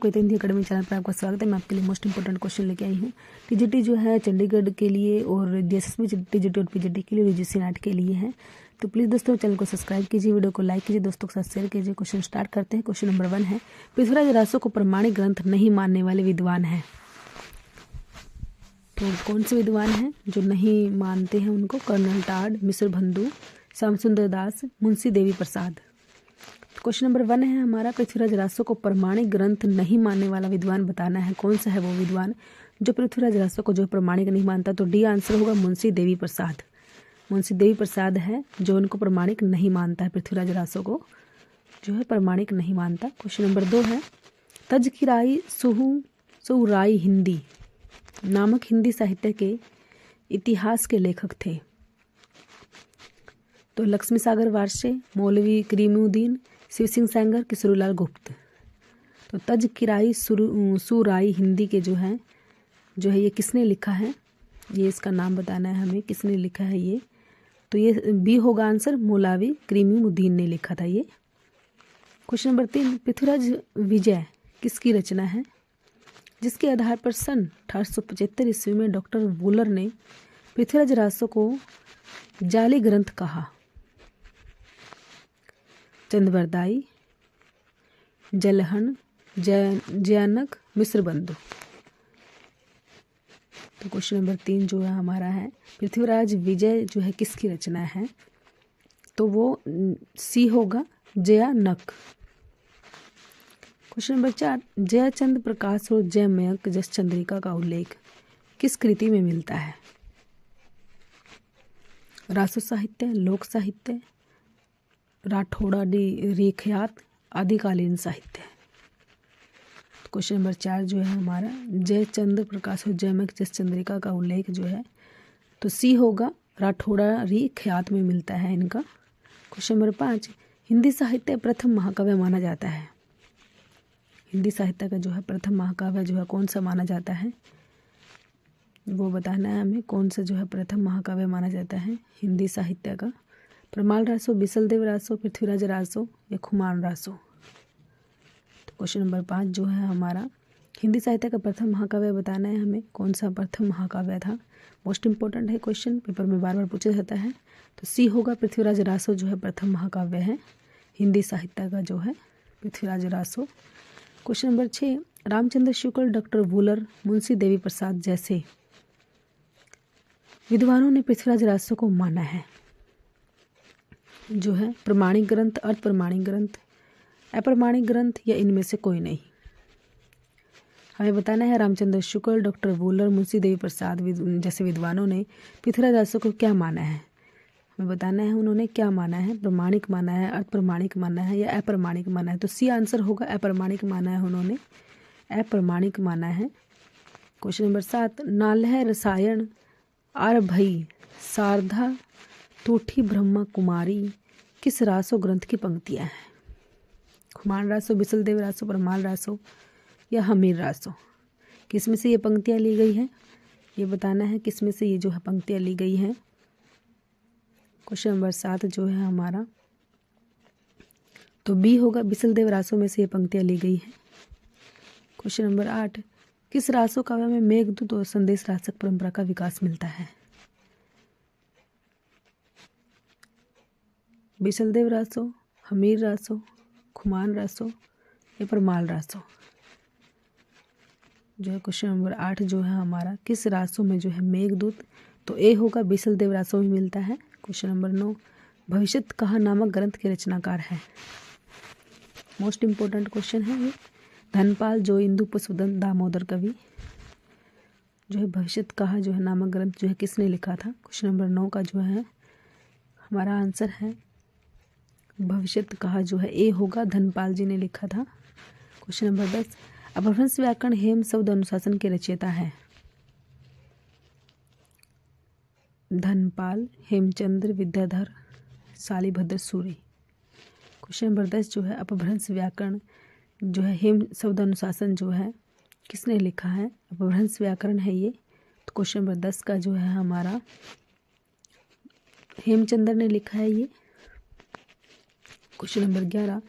आपको Hindi academy channel पर आपका स्वागत है। मैं आपके लिए मोस्ट इंपोर्टेंट क्वेश्चन लेके आई हूँ। टीजीटी जो है चंडीगढ़ के लिए और डीएसएसबी टीजीटी और पीजीटी के लिए, यूजीसी नेट के लिए है। तो प्लीज़ दोस्तों चैनल को सब्सक्राइब कीजिए, वीडियो को लाइक कीजिए, दोस्तों के साथ शेयर कीजिए। क्वेश्चन स्टार्ट करते हैं। क्वेश्चन नंबर 1 है, पृथ्वीराज रासो को प्रमाणिक ग्रंथ नहीं मानने वाले विद्वान हैं। तो कौन से विद्वान हैं जो नहीं मानते हैं उनको? कर्नल टाड, मिश्र बंधु, श्याम सुंदर दास, मुंशी देवी प्रसाद। क्वेश्चन नंबर 1 है हमारा, पृथ्वीराज रासो को प्रमाणिक ग्रंथ नहीं मानने वाला विद्वान बताना है। कौन सा है वो विद्वान जो पृथ्वीराज रासो को जो प्रमाणिक नहीं मानता? तो डी आंसर होगा मुंशी देवी प्रसाद। मुंशी देवी प्रसाद है जो उनको प्रमाणिक नहीं मानता है, पृथ्वीराज रासो को जो है प्रमाणिक नहीं मानता। क्वेश्चन नंबर 2 है, तजकिराई सुहुराई हिंदी नामक हिंदी साहित्य के इतिहास के लेखक थे। तो लक्ष्मी सागर वारसे, मौलवी करीमुद्दीन, शिव सिंह सेंगर, किशोरीलाल गुप्त। तो तजकिराई सुराई हिंदी के जो है ये किसने लिखा है? ये इसका नाम बताना है हमें, किसने लिखा है ये? तो ये बी होगा आंसर, मौलवी करीमुद्दीन ने लिखा था ये। क्वेश्चन नंबर 3, पृथ्वीराज विजय किसकी रचना है जिसके आधार पर सन 1875 ईस्वी में डॉक्टर वूलर ने पृथ्वीराज रासो को जाली ग्रंथ कहा? चंद्रबरदाई, जलहन, जयानक, मिश्र बंधु। तो क्वेश्चन नंबर 3 जो है हमारा है, पृथ्वीराज विजय जो है किसकी रचना है? तो वो सी होगा, जयानक। क्वेश्चन नंबर 4, जयचंद्र प्रकाश और जयमयंक जस चंद्रिका का उल्लेख किस कृति में मिलता है? रासो साहित्य, लोक साहित्य, राठौड़ा रेखयात, आदिकालीन साहित्य। क्वेश्चन नंबर 4 जो है हमारा, जयचंद्र प्रकाश और जयमयंक जस चंद्रिका का उल्लेख जो है तो सी होगा, राठौड़ा रेखयात में मिलता है इनका। क्वेश्चन नंबर 5, हिंदी साहित्य प्रथम महाकाव्य माना जाता है। हिंदी साहित्य का जो है प्रथम महाकाव्य जो है कौन सा माना जाता है? वो बताना है हमें, कौन सा जो है प्रथम महाकाव्य माना जाता है हिंदी साहित्य का? परमाल रासो, बिसलदेव रासो, पृथ्वीराज रासो या खुमान रासो। तो क्वेश्चन नंबर 5 जो है हमारा, हिंदी साहित्य का प्रथम महाकाव्य बताना है हमें, कौन सा प्रथम महाकाव्य था? मोस्ट इंपॉर्टेंट है क्वेश्चन, पेपर में बार बार पूछा जाता है। तो सी होगा, पृथ्वीराज रासो जो है प्रथम महाकाव्य है हिंदी साहित्य का जो है Prithviraj Raso. Question number 6, Ramchandra Shukla, doctor Wular, Munshi Devi Prasad जैसे विद्वानों ने पृथ्वीराज रासो को माना है जो है प्रमाणिक ग्रंथ, अर्ध प्रमाणिक ग्रंथ, अप्रमाणिक ग्रंथ या इनमें से कोई नहीं? हमें बताना है रामचंद्र शुक्ल, डॉक्टर वूलर, मुंशी देवी प्रसाद जैसे विद्वानों ने पृथ्वीराज रासो को क्या माना है। हमें बताना है उन्होंने क्या माना है, प्रमाणिक माना है, अर्ध प्रमाणिक माना है या अप्रमाणिक माना है? तो सी आंसर होगा, अप्रमाणिक माना है उन्होंने, अप्रमाणिक माना है। क्वेश्चन नंबर 7, नालह रसायन, आरभई, शारदा, तूठी, ब्रह्मा कुमारी किस रासो ग्रंथ की पंक्तियां हैं? खुमान रासो, बिसलदेव रासो, परमाल रासो या हमीर रासो? किस में से ये पंक्तियां ली गई है? ये बताना है किस में से ये जो है पंक्तियां ली गई हैं। क्वेश्चन नंबर 7 जो है हमारा, तो बी होगा, बिसलदेव रासो में से ये पंक्तियां ली गई हैं। क्वेश्चन नंबर 8, किस रासो काव्य में मेघदूत और संदेश रासक परंपरा का विकास मिलता है? बिसलदेव रासो, हमीर रासो, खुमान रासो या परमाल रासो? जो है क्वेश्चन नंबर 8 जो है हमारा, किस रासो में जो है मेघदूत? तो ए होगा, बिसलदेव रासो में मिलता है। क्वेश्चन नंबर 9, भविष्यत कहा नामक ग्रंथ के रचनाकार है? मोस्ट इंपोर्टेंट क्वेश्चन है ये। धनपाल, जो इंदु पुष्पदंत, दामोदर कवि। जो है भविष्यत कहा जो है नामक ग्रंथ जो है किसने लिखा था? क्वेश्चन नंबर 9 का जो है हमारा आंसर है भविष्यत कहा जो है ए होगा, धनपाल जी ने लिखा था। क्वेश्चन नंबर 10, अपभ्रंश व्याकरण हेम शब्द अनुशासन के रचयिता है? धनपाल, हेमचंद्र, विद्याधर, शालिभद्र सूरी। क्वेश्चन नंबर 10 जो है अपभ्रंश व्याकरण जो है हेम शब्द अनुशासन जो है किसने लिखा है? अपभ्रंश व्याकरण है ये। तो क्वेश्चन नंबर 10 का जो है हमारा हेमचंद्र ने लिखा है ये। क्वेश्चन नंबर 11,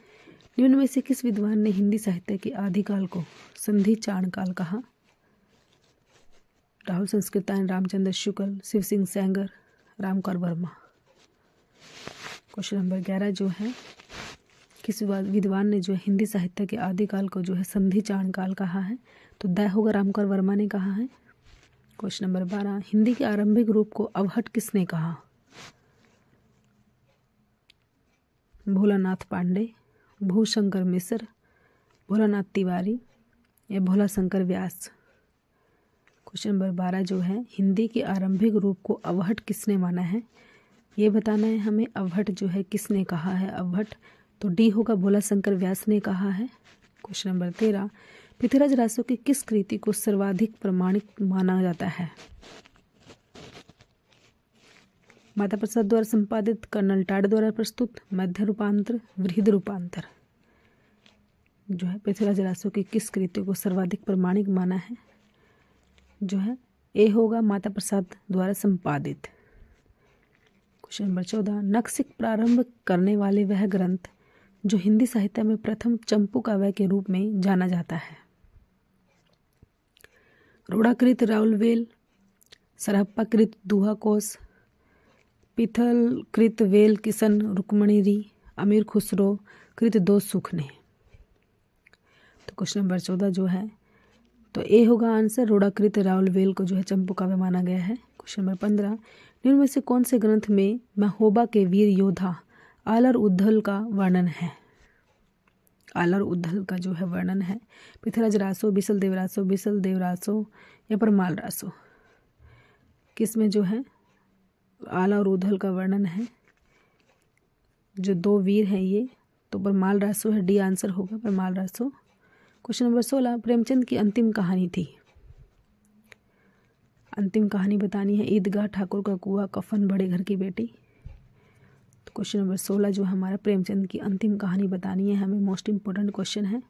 निम्न में से किस विद्वान ने हिंदी साहित्य के आदिकाल को संधि चाण काल कहा? राहुल संस्कृतायन, रामचंद्र शुक्ल, शिव सिंह सेंगर, रामकर वर्मा। क्वेश्चन नंबर 11 जो है, किस विद्वान ने जो है हिंदी साहित्य के आदिकाल को जो है संधि चाण काल कहा है? तो द होगा, रामकर वर्मा ने कहा है। क्वेश्चन नंबर 12, हिंदी के आरंभिक रूप को अवहट किसने कहा? भोलानाथ पांडे, भूशंकर मिश्र, भोलानाथ तिवारी या भोलाशंकर व्यास। क्वेश्चन नंबर 12 जो है, हिंदी के आरंभिक रूप को अवहट किसने माना है? ये बताना है हमें अवहट जो है किसने कहा है अवहट? तो डी होगा, भोलाशंकर व्यास ने कहा है। क्वेश्चन नंबर 13, पृथ्वीराज रासो की किस कृति को सर्वाधिक प्रमाणिक माना जाता है? माता प्रसाद द्वारा संपादित, कर्नल टाड द्वारा प्रस्तुत, मध्य रूपांतर, वृहद रूपांतर। जो है पृथ्वीराज रासो की किस कृति को सर्वाधिक प्रमाणिक माना है? जो है ए होगा, माता प्रसाद द्वारा संपादित। क्वेश्चन नंबर 14, नखशिख प्रारंभ करने वाले वह ग्रंथ जो हिंदी साहित्य में प्रथम चंपू काव्य के रूप में जाना जाता है? रोड़ाकृत राउलवेल, सरहप्पाकृत दुहा कोश, पिथलकृत वेल किशन रुक्मणी री, अमीर खुसरो कृत दो सुख ने। तो क्वेश्चन नंबर 14 जो है, तो ए होगा आंसर, रोड़ाकृत राउलवेल को जो है चंपू काव्य माना गया है। क्वेश्चन नंबर 15, निम्न में से कौन से ग्रंथ में महोबा के वीर योद्धा आलर उद्धल का वर्णन है? आलर उद्धल का जो है वर्णन है पृथ्वीराज रासो, बिसल देव रासो, बिसल देव रासो या परमाल रासो। किस में जो है आला और उद्धल का वर्णन है? जो दो वीर हैं ये, तो परमाल रासो है, डी आंसर होगा परमाल रासो। क्वेश्चन नंबर 16, प्रेमचंद की अंतिम कहानी थी? अंतिम कहानी बतानी है ईदगाह, ठाकुर का कुआं, कफन, बड़े घर की बेटी। तो क्वेश्चन नंबर 16 जो हमारा प्रेमचंद की अंतिम कहानी बतानी है हमें, मोस्ट इंपॉर्टेंट क्वेश्चन है।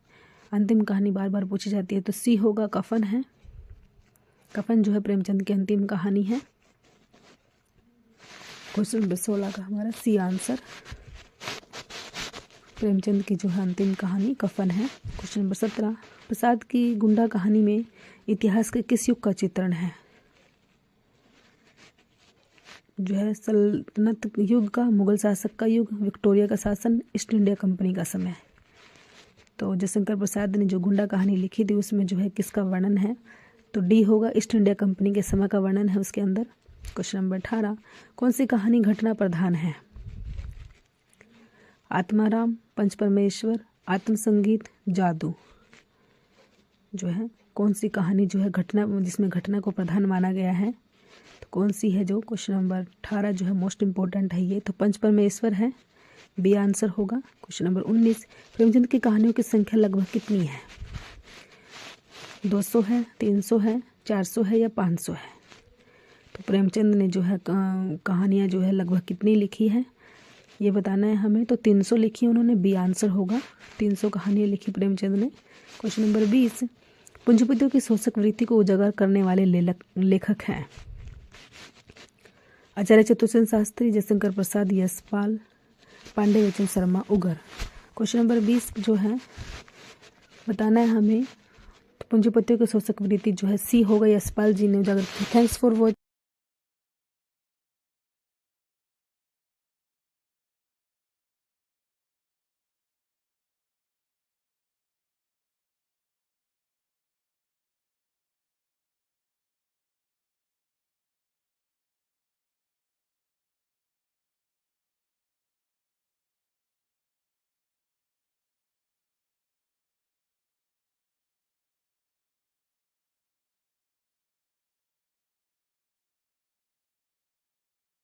अंतिम कहानी बार बार पूछी जाती है, तो सी होगा, कफन है। कफन जो है प्रेमचंद की अंतिम कहानी है। क्वेश्चन नंबर 16 का हमारा सी आंसर, प्रेमचंद की जो है अंतिम कहानी कफन है। क्वेश्चन नंबर 17, प्रसाद की गुंडा कहानी में इतिहास के किस युग का चित्रण है? जो है सल्तनत युग का, मुगल शासक का युग, विक्टोरिया का शासन, ईस्ट इंडिया कंपनी का समय। तो जयशंकर प्रसाद ने जो गुंडा कहानी लिखी थी उसमें जो है किसका वर्णन है? तो डी होगा, ईस्ट इंडिया कंपनी के समय का वर्णन है उसके अंदर। क्वेश्चन नंबर 18, कौन सी कहानी घटना प्रधान है? आत्माराम, पंचपरमेश्वर, आत्मसंगीत, जादू। जो है कौन सी कहानी जो है घटना, जिसमें घटना को प्रधान माना गया है, तो कौन सी है? जो क्वेश्चन नंबर 18 जो है मोस्ट इंपॉर्टेंट है ये, तो पंचपरमेश्वर है, बी आंसर होगा। क्वेश्चन नंबर 19, प्रेमचंद की कहानियों की संख्या लगभग कितनी है? 200 है, 300 है, 400 है या 500 है? तो प्रेमचंद ने जो है कहानियाँ जो है लगभग कितनी लिखी है ये बताना है हमें। तो 300 लिखी उन्होंने, बी आंसर होगा। 300 कहानियाँ लिखी प्रेमचंद ने। क्वेश्चन नंबर 20, पूंजीपतियों की शोषक वृत्ति को उजागर करने वाले लेखक हैं? आचार्य चतुर्सेन शास्त्री, जयशंकर प्रसाद, यशपाल, पांडे वचन शर्मा, उगर। क्वेश्चन नंबर 20 जो है बताना है हमें, तो पूंजीपतियों की शोषक वृत्ति जो है सी होगा, यशपाल जी ने उजागर की। Thanks for watching.